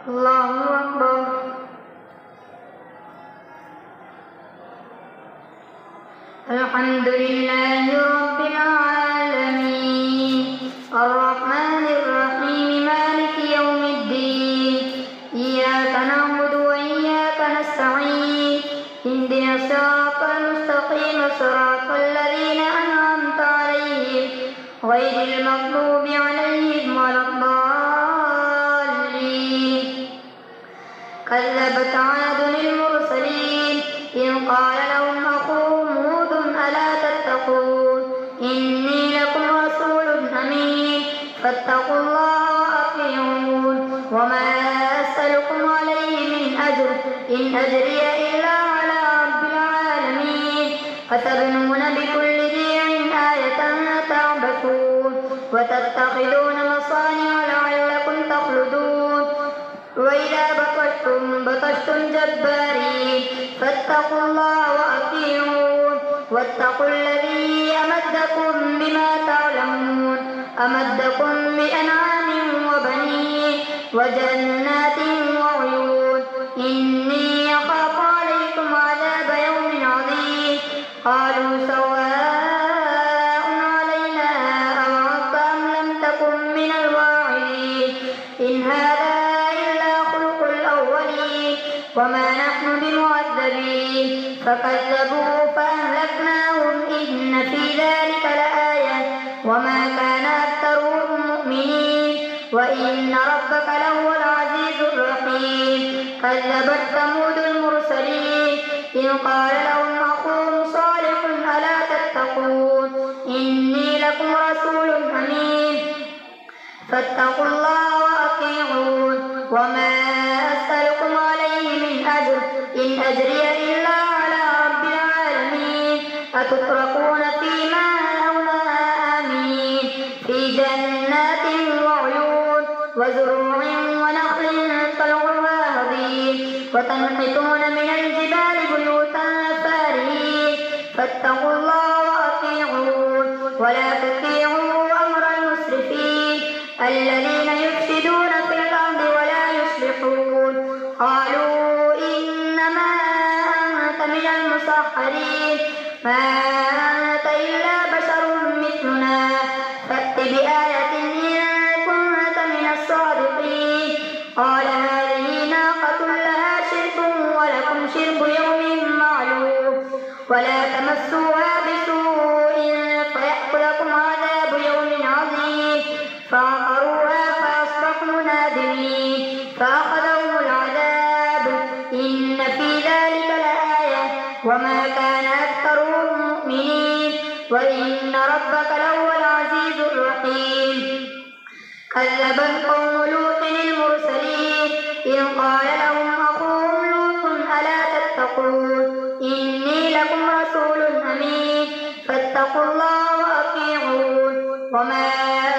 الله أكبر. الحمد لله رب العالمين الرحمن الرحيم مالك يوم الدين إياك نعبد وإياك نستعين اهدنا الصراط المستقيم صراط الذين أنعمت عليهم غير المغضوب عليهم ولا الضالين. كذبت عاد المرسلين إذ قال لهم أخوهم هود ألا تتقون إني لكم رسول أمين فاتقوا الله وأطيعون وما أسألكم عليه من أجر إن أجري إلا على رب العالمين أتبنون بكل ريع آية تعبثون وتتخذون مصانع لعلكم تخلدون وإذا بطشتم جبارين فاتقوا الله وأطيعون واتقوا الذي أمدكم بما تعلمون أمدكم بأنعام وبنين وجنات وعيون إني أخاف عليكم عذاب يوم عظيم قالوا سواء علينا أوعظت أم لم تكن من الواعظين إن هذا وما نحن بمعذبين فكذبوا فأهلكناهم إن في ذلك لآية وما كان أكثرهم مؤمنين وإن ربك لهو العزيز الرحيم. كذبت ثمود المرسلين إذ قال لهم أخوهم صالح ألا تتقون إني لكم رسول أمين فاتقوا الله وأطيعون وما أسألكم عليه من أجر إن أجري إلا على رب العالمين أتتركون فيما هاهنا آمين في جنات وعيون وزروع ونخل طلعها هضيم وتنحتون من الجبال بيوتا فارهين فاتقوا الله وأطيعون ولا تطيعوا أمر المسرفين الذين يفسدون في الأرض ولا يصلحون قالوا إنما أنت من المسحرين ما أنت إلا بشر مثلنا فأت بآية إن كنت من الصادقين. قال هذه ناقة لها شرب ولكم شرب يوم معلوم ولا تمسوها بسوء فيأخذكم عذاب يوم عظيم فعقروها فأصبحوا نادمين فأخذهم العذاب إن في ذلك لآية وما كان أكثرهم مؤمنين وإن ربك لهو العزيز الرحيم. كذبت قوم لوط المرسلين إذ قال لهم أخوهم لوط ألا تتقون إني لكم رسول أمين فاتقوا الله وأطيعون وما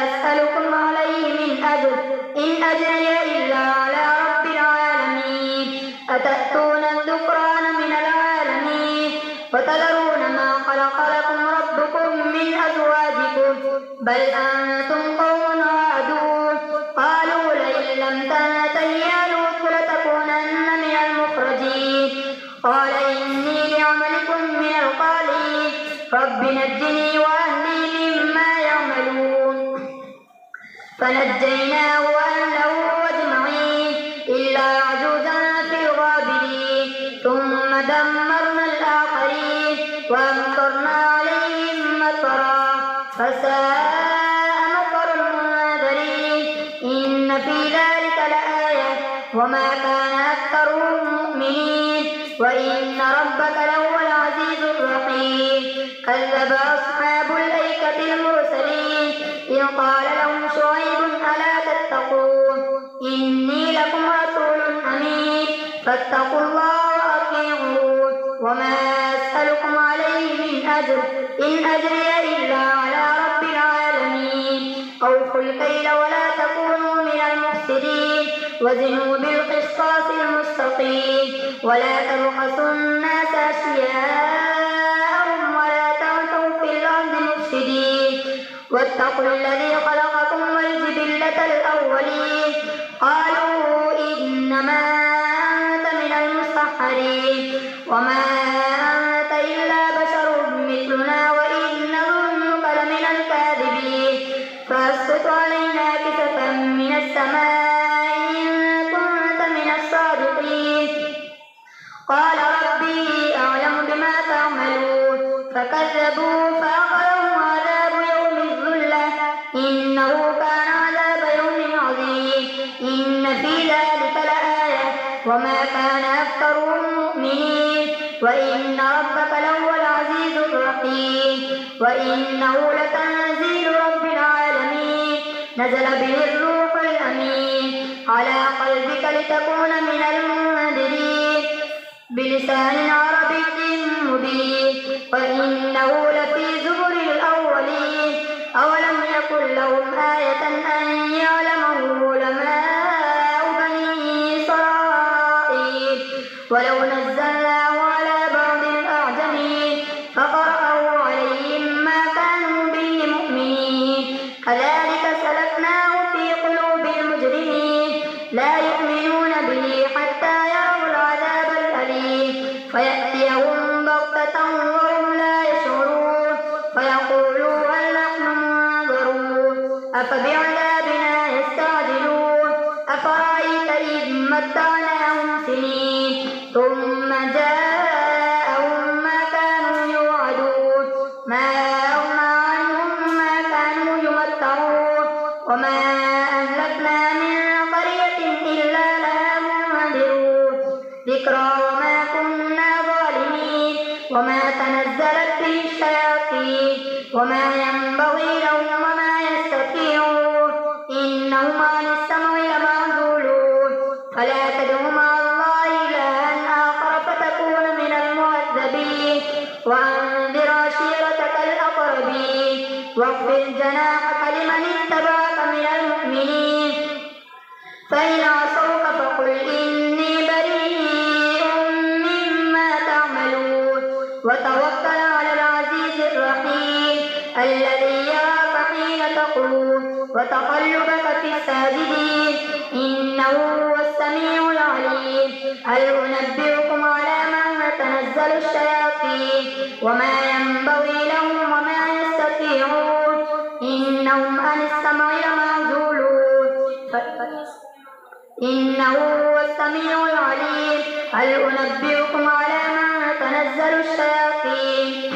أسألكم عليه من أجر إن أجري إلا على رب العالمين أتأتون الذكران من العالمين وتذرون ما خلق لكم ربكم من أزواجكم بل أنتم قوم عادون قالوا لئن لم تنته يا لوط لتكونن من المخرجين قال إني لعملكم من القالين رب نجني وأهلي مما يعملون فنجيناه وأهله أجمعين إلا عجوزا في الغابرين ثم دمرنا الآخرين وأمطرنا عليهم مطرا فساء مطر المنذرين إن في ذلك لآية وما كان أكثرهم مؤمنين وإن ربك لهو العزيز الرحيم. كذب أصحاب الأيكة المرسلين إذ قال لهم شعيب ألا تتقون إني لكم رسول أمين فاتقوا الله وأطيعون وما أسألكم عليه من أجر إن أجري إلا على رب العالمين. أوفوا الكيل ولا تكونوا من المفسدين وزنوا بالقسطاس المستقيم ولا تبخسوا الناس أشياءهم ولا تعثوا في الأرض مفسدين واتقوا الذي خلقكم والجبلة الأولين قالوا إن إنما أنت من المسحرين وما أنت إلا بشر مثلنا وإن نظنك لمن الكاذبين فاسقط علينا كسفا من السماء إن كنت من الصادقين قال ربي أعلم بما تعملون فكذبوا فأخذهم عذاب يوم الظلة إنه كان عذاب يوم عظيم إن في ذلك لآية وما كان أكثرهم مؤمنين وإن ربك لهو العزيز الرحيم وإنه لتنزيل رب العالمين نزل به الروح الأمين على قلبك لتكون من المنذرين بلسان عربي مبين وإنه لفي زبر الأولين أولم يكن لهم آية أن يعلمه علماء بني إسرائيل ولو نزلناه على بعض الأعجمين فقرأه عليهم ما كانوا به مؤمنين كذلك سلكناه في قلوب المجرمين لا يؤمنون به حتى يروا العذاب الأليم فيأتيهم بغتة وهم لا يشعرون فيقولوا هل نحن منظرون أفبعذابنا يستعجلون أفرأيت إذ متعناهم سنين ثم جاءهم ما كانوا يوعدون ما أغنى عنهم ما كانوا يمتعون وما أهلكنا من قرية إلا لها منذرون ذكرى وما كنا ظالمين وما تنزلت به الشياطين وما ينبغي لهم وما يستطيعون إنهم عن السمع لمعزولون فلا تدع مع الله إلها آخر فتكون من المعذبين وأنذر عشيرتك الأقربين واخفض جناحك لمن اتبعك من المؤمنين فإن عصوك فقل إني بريء مما تعملون وتوكل على العزيز الرحيم الذي يراك حين تقوم وتقلبك في الساجدين إنه هو السميع العليم هل أنبئكم على من تنزل الشياطين وما ينبغي لهم وما يستطيعون إنهم عن السمع لمعزولون إنه هو السميع العليم هل أنبئكم على من تنزل الشياطين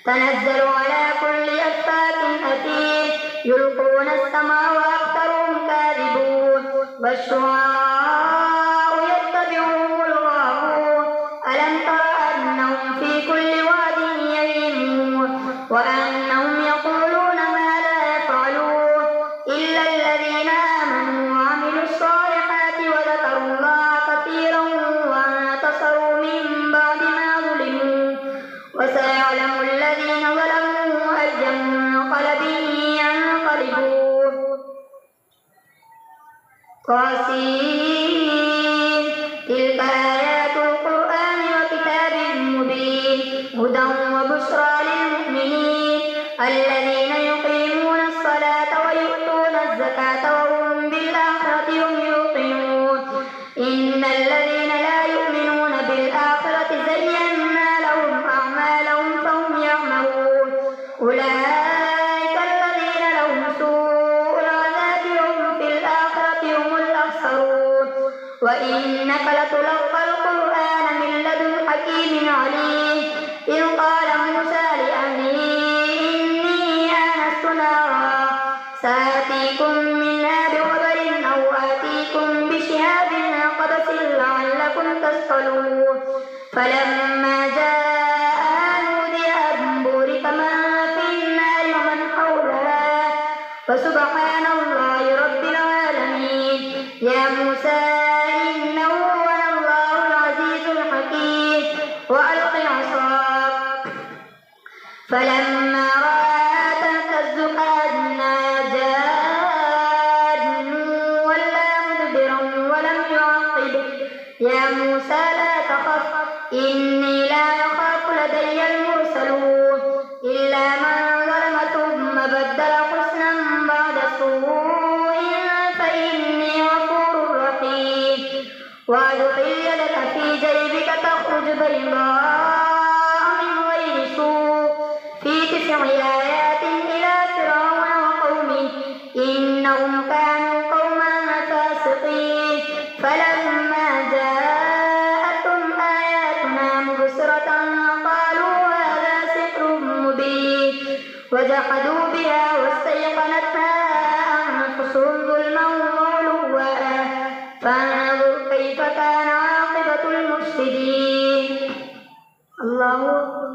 تنزل على كل أفاك أثيم يلقون السمع وأكثرهم كاذبون والشعراء يتبعهم الغاوون ألم تر أنهم في كل واد يهيمون وأنهم يقولون ما لا يفعلون إلا الذين آمنوا وعملوا الصالحات وذكروا الله كثيرا وانتصروا من بعد ما ظلموا وسيعلم الذين ظلموا أي منقلب ينقلبون طاسين تلك آيات القرآن وكتاب مبين هدى وبشرى للمؤمنين الذين يقيمون الصلاة ويؤتون الزكاة وهم بالآخرة هم يوقنون إن الذين لا يؤمنون بالآخرة زينا لهم أعمالهم فهم يعمهون أولئك الذين لهم سوء العذاب وهم في الآخرة هم الأخسرون وإنك لتلقى القرآن من لدن حكيم عليم إذ قال موسى لأهله إني آنست نارا سآتيكم منها بخبر أو آتيكم بشهاب قبس لعلكم تصطلون فلما جاء نودي أن بورك من في النار ومن حولها فسبحان الله رب العالمين يا موسى إنه أنا الله العزيز الحكيم وألق عصاك فلما رأى تهتز كأنها جان ولا مدبرا ولم يعقب يا موسى لا تخف إني لا يخاف لدي المرسلون إلا من ظلم ثم بدل حسنا بعد سوء فإني غفور رحيم وأدخل يدك في جيبك تخرج بيضاء من غير سوء في 9 آيات إلى فرعون وقومه إنهم كانوا قوما فاسقين فلما جاءتهم آياتنا مبصرة قالوا هذا سحر مبين وجحدوا بها واستيقنتها أنفسهم ظلما وعلوا فانظر كيف كان عاقبة المفسدين. الله أكبر.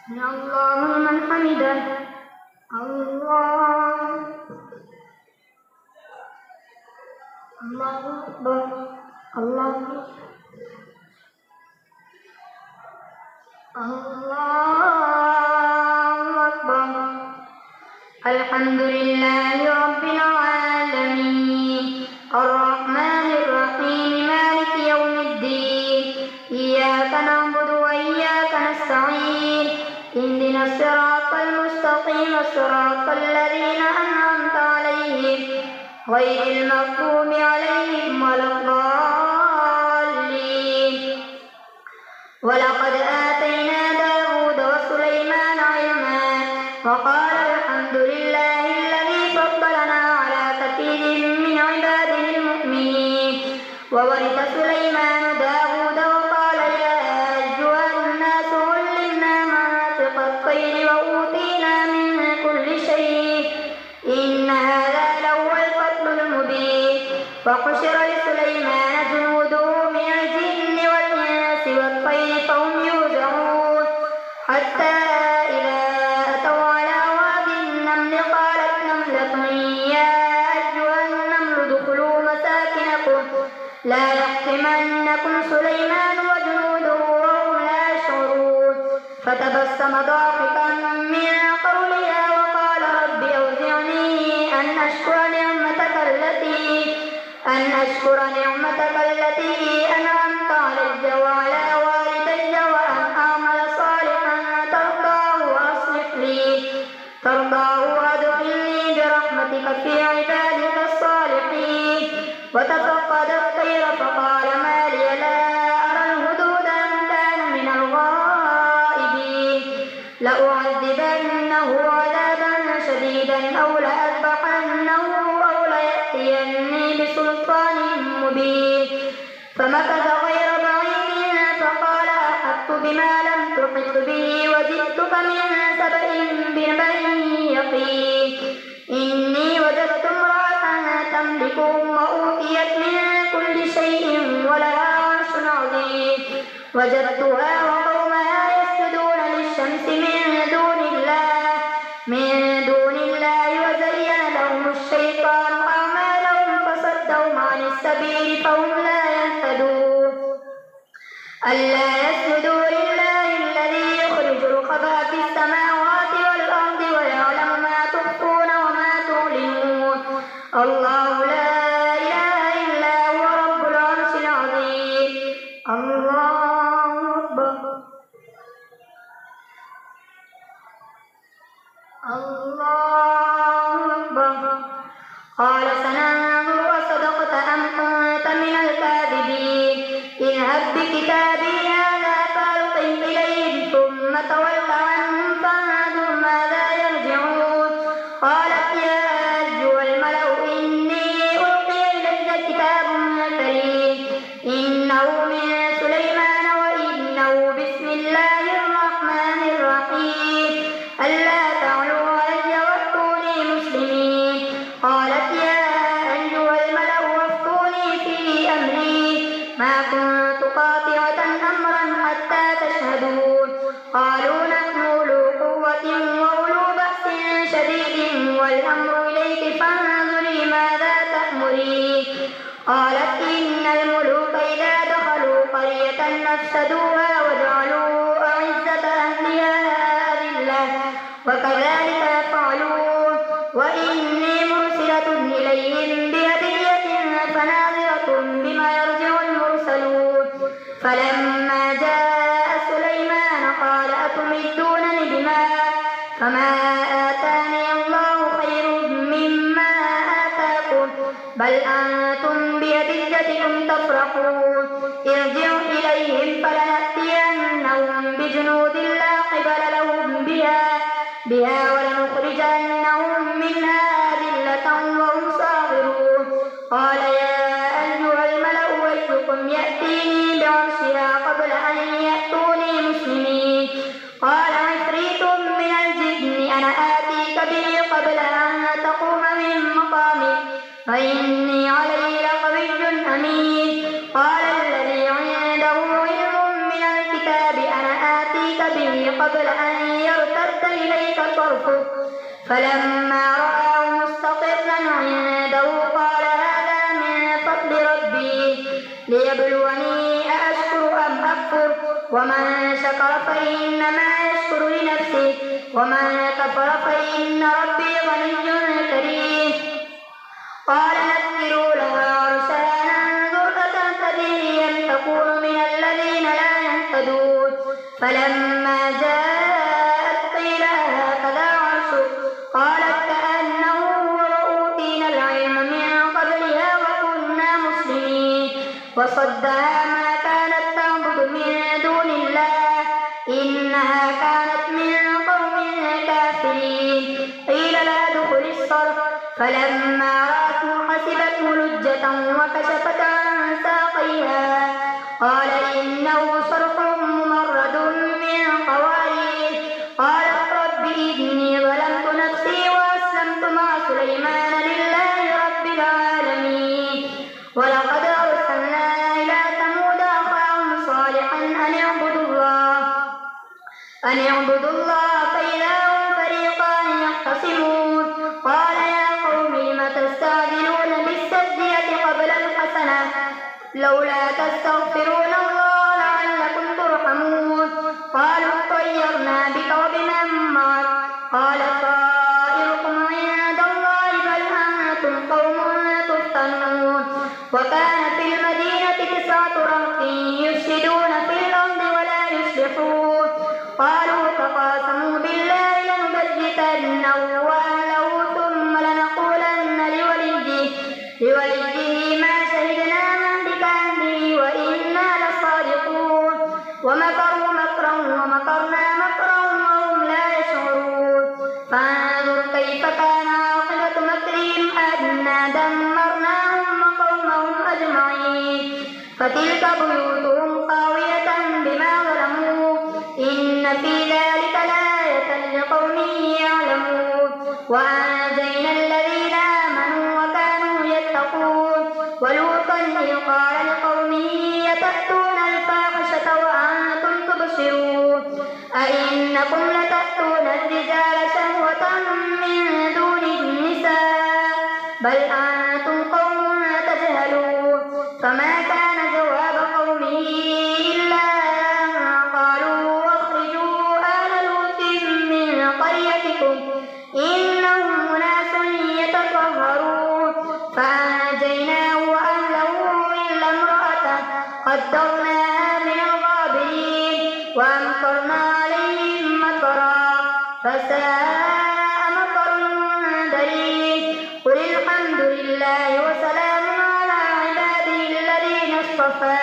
سمع الله لمن حمده. الله أكبر. الله أكبر. الحمد لله رب العالمين الرحمن الرحيم مالك يوم الدين إياك نعبد وإياك نستعين اهدنا الصراط المستقيم صراط الذين أنعمت عليهم غير المغضوب عليهم ولا الضالين. ولقد آتينا داود وسليمان علما وقال الحمد لله الذي فضلنا على كثير من عباده المؤمنين. وورث سليمان داود وقال يا أيها الناس علمنا مناطق الطير وأوتينا من كل شيء إن هذا لهو الفضل المبين. وحشر لسليمان جنوده من الجن والإنس والطير فهم يوزعون حتى إذا أتوا على واد النمل قالت نملة يا أيها النمل ادخلوا مساكنكم لا يحطمنكم سليمان وجنوده وهم لا يشعرون. فتبسم ضاحكا من قولها وقال رب أوزعني أن أشكر نعمتك التي أنعمت علي وعلى والدي وأن أعمل صالحا ترضاه وأدخلني برحمتك في عبادك الصالحين. وتفقد الطير فقال ما لي لا أرى الهدود أم كان من الغائبين لأعذبنه عذابا شديدا أو لأذبحنه أو ليأتيني بسلطان مبين. فمكث غير بعيد فقال أحطت بما لم تحط به وجئتك من سبأ بنبأ يقين. إني وجدت امرأة تملكهم وأوتيت من كل شيء ولها عرش عظيم. وجدتها وقومها يسجدون للشمس من دون الله وزين لهم الشيطان أعمالهم فصدهم عن السبيل فهم لا يهتدون. ألا يسجدوا لله الذي يخرج الخبأ في السماوات والأرض ويعلم ما تخفون وما تعلنون. الله لا إله إلا هو رب العرش العظيم. الله أكبر. الله أكبر. قال سننظر أصدقت أم كنت من الكاذبين اذهب بكتابي هذا فألقه إليهم ثم تول عنهم فانظر ماذا يرجعون. قالت يا أيها الملأ إني ألقي إلي كتاب كريم إنه من سليمان وإنه بسم الله الرحمن الرحيم ألا تعلوا علي وأتوني مسلمين. قالت يا أيها الملأ وافتوني في أمري ما كنت قاطعة أمرا حتى تشهدون. قالوا نحن أولو قوة وأولو بأس شديد والأمر إليك فانظري ماذا تأمرين. قالت إن الملوك إذا دخلوا قرية أفسدوها وجعلوا أعزة أهلها أذلة وكذلك يفعلون. وإني مرسلة إليهم بهدية فناظرة بما يرجع المرسلون. فلما جاء سليمان قال أتمدونني بمال فما آتاني الله خير مما آتاكم بل أنتم بأذلتكم تفرحون ارجعوا إليهم فلنأتينهم بجنود لا قبل لهم بها ولنخرجنهم منها أذلة وهم صاغرون قال يا أيها الملأ أيكم يأتيني بعرشها قبل أن يأتوني مسلمين قال عفريت من الجن أنا آتيك به قبل أن تقوم من مقامك وإني عليه لقوي أمين قال الذي عنده علم من الكتاب أنا آتيك به قبل أن يرتد إليك طرفك فلما رآه مستقرا عنده قال هذا من فضل ربي ليبلوني أأشكر أم أكفر ومن شكر فإنما يشكر لنفسه ومن كفر فإن ربي غني كريم قال نكروا لها عرشها ننظر أتهتدي أم تكون من الذين لا يهتدون فلما جاءت قيل هكذا عرشك قالت كأنه هو وأوتينا العلم من قبلها وكنا مسلمين وصدها ما كانت تعبد من دون الله إنها كانت من قوم كافرين قيل لها ادخل الصرح فلما رأته حسبته لجة وكشفت عن ساقيها قال إنه صرح ممرد من قوارير قالت رب إني ظلمت نفسي وأسلمت مع سليمان لله رب العالمين ولقد أرسلنا إلى ثمود أخاهم صالحا أن اعبدوا الله فإذا هم فريقان يختصمون قال يا قوم لم تستعجلون بالسيئة قبل الحسنة لولا تستغفرون الله لعلكم ترحمون قالوا اطيرنا بك وبمن معك قال طائركم عند الله بل أنتم قوم تفتنون وكان في المدينة 9 رهط يفسدون في الأرض ولا يصلحون قالوا تقاسموا بالله لنبيتنه وأهله ثم لنقولن لوليه ما شهدنا مهلك أهله وإنا لصادقون ومكروا مكرا ومكرنا مكرا وهم لا يشعرون فانظر كيف كان عاقبة مكرهم أنا دمرناهم وقومهم أجمعين فتلك بيوتهم خاوية بما ظلموا إن في ذلك لآية لقوم يعلمون وأنجينا الذين آمنوا وكانوا يتقون ولوطا إذ قال لقومه يتأتون الفاحشة وأنتم تبصرون أئنكم لتأتون الرجال شهوة من دون النساء بل أنتم قوم تجهلون فما كان جواب قومه إلا أن قالوا أخرجوا آل لوط من قريتكم إنهم أناس يتطهرون فأنجيناه وأهله إلا امرأته قدرناها من الغابرين وأمطرنا عليهم مطرا فساء مطر المنذرين قل الحمد لله وسلام على عباده الذين اصطفى